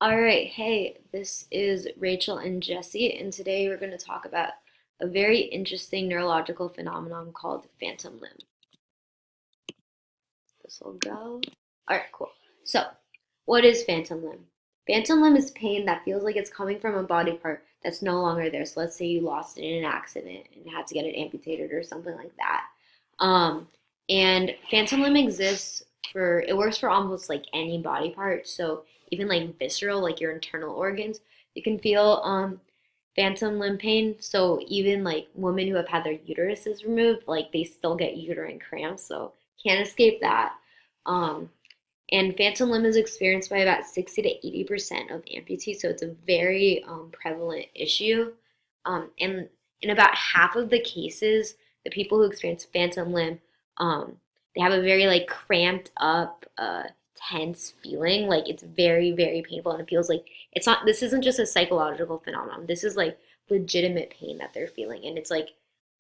All right, hey, this is Rachel and Jesse, and today we're going to talk about a very interesting neurological phenomenon called phantom limb. This will go. All right, cool. So, what is phantom limb? Phantom limb is pain that feels like it's coming from a body part that's no longer there. So, let's say you lost it in an accident and had to get it amputated or something like that. Um, and phantom limb exists it works for almost like any body part. So, even like visceral, like your internal organs, you can feel phantom limb pain. So, even like women who have had their uteruses removed, like they still get uterine cramps. So, can't escape that. Um, and phantom limb is experienced by about 60 to 80% of amputees, so it's a very prevalent issue. And in about half of the cases, the people who experience phantom limb, um, they have a very like cramped up, tense feeling. Like it's very, very painful, and it feels like it's not. This isn't just a psychological phenomenon. This is like legitimate pain that they're feeling, and it's like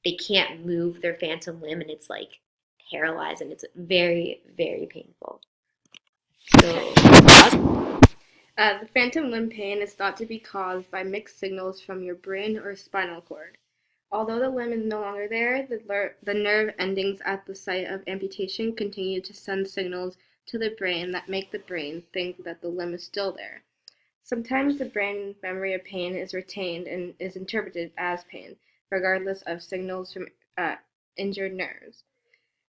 they can't move their phantom limb, and it's like paralyzed, and it's very, very painful. So, The phantom limb pain is thought to be caused by mixed signals from your brain or spinal cord. Although the limb is no longer there, the nerve endings at the site of amputation continue to send signals to the brain that make the brain think that the limb is still there. Sometimes the brain memory of pain is retained and is interpreted as pain, regardless of signals from injured nerves.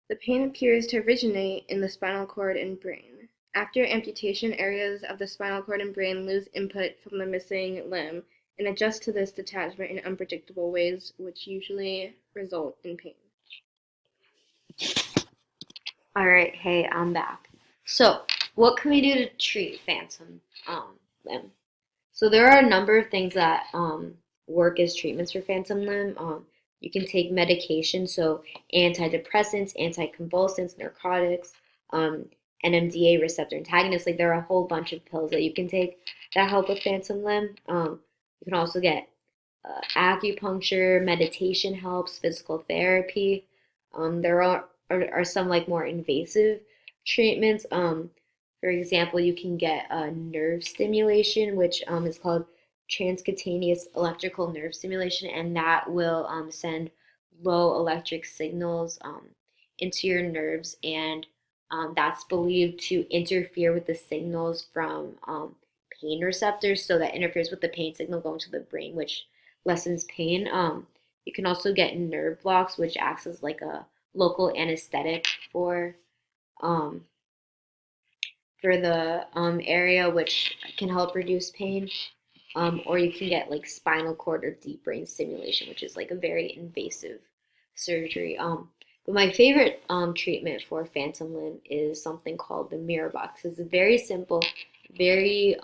The pain appears to originate in the spinal cord and brain. After amputation, areas of the spinal cord and brain lose input from the missing limb and adjust to this detachment in unpredictable ways, which usually result in pain. all right, hey, I'm back. So, what can we do to treat phantom limb? So, there are a number of things that work as treatments for phantom limb. You can take medication, so antidepressants, anticonvulsants, narcotics, um, NMDA receptor antagonists. Like there are a whole bunch of pills that you can take that help with phantom limb. You can also get acupuncture, meditation helps, physical therapy. There are some like more invasive treatments. For example, you can get nerve stimulation, which is called transcutaneous electrical nerve stimulation, and that will send low electric signals into your nerves, and that's believed to interfere with the signals from pain receptors, so that interferes with the pain signal going to the brain, which lessens pain. You can also get nerve blocks, which acts as like a local anesthetic for um, the area, which can help reduce pain. Or you can get like spinal cord or deep brain stimulation, which is like a very invasive surgery. But my favorite treatment for phantom limb is something called the mirror box. It's very simple, very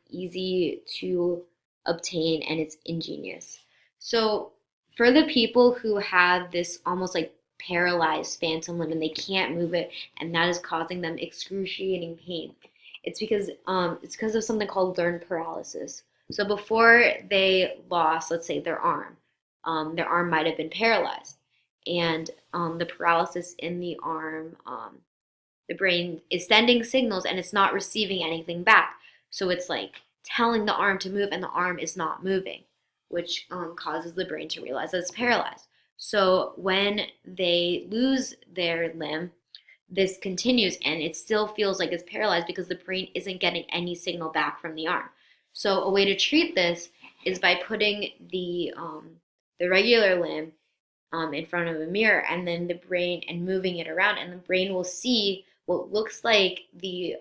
easy to obtain, and it's ingenious. So for the people who have this almost like paralyzed phantom limb and they can't move it, and that is causing them excruciating pain, it's because of something called learned paralysis. So before they lost, let's say, their arm might have been paralyzed, and the paralysis in the arm, the brain is sending signals and it's not receiving anything back. So it's like telling the arm to move, and the arm is not moving, which causes the brain to realize that it's paralyzed. So when they lose their limb, this continues and it still feels like it's paralyzed because the brain isn't getting any signal back from the arm. So a way to treat this is by putting the regular limb in front of a mirror, and then the brain, and moving it around, and the brain will see what looks like the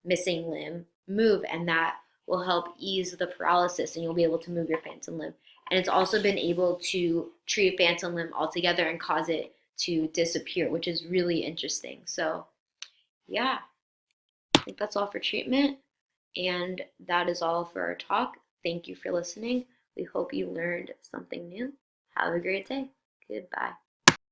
missing limb move, and that will help ease the paralysis, and you'll be able to move your phantom limb. And it's also been able to treat phantom limb altogether and cause it to disappear, which is really interesting. So yeah, I think that's all for treatment, and that is all for our talk. Thank you for listening. We hope you learned something new. Have a great day. Goodbye.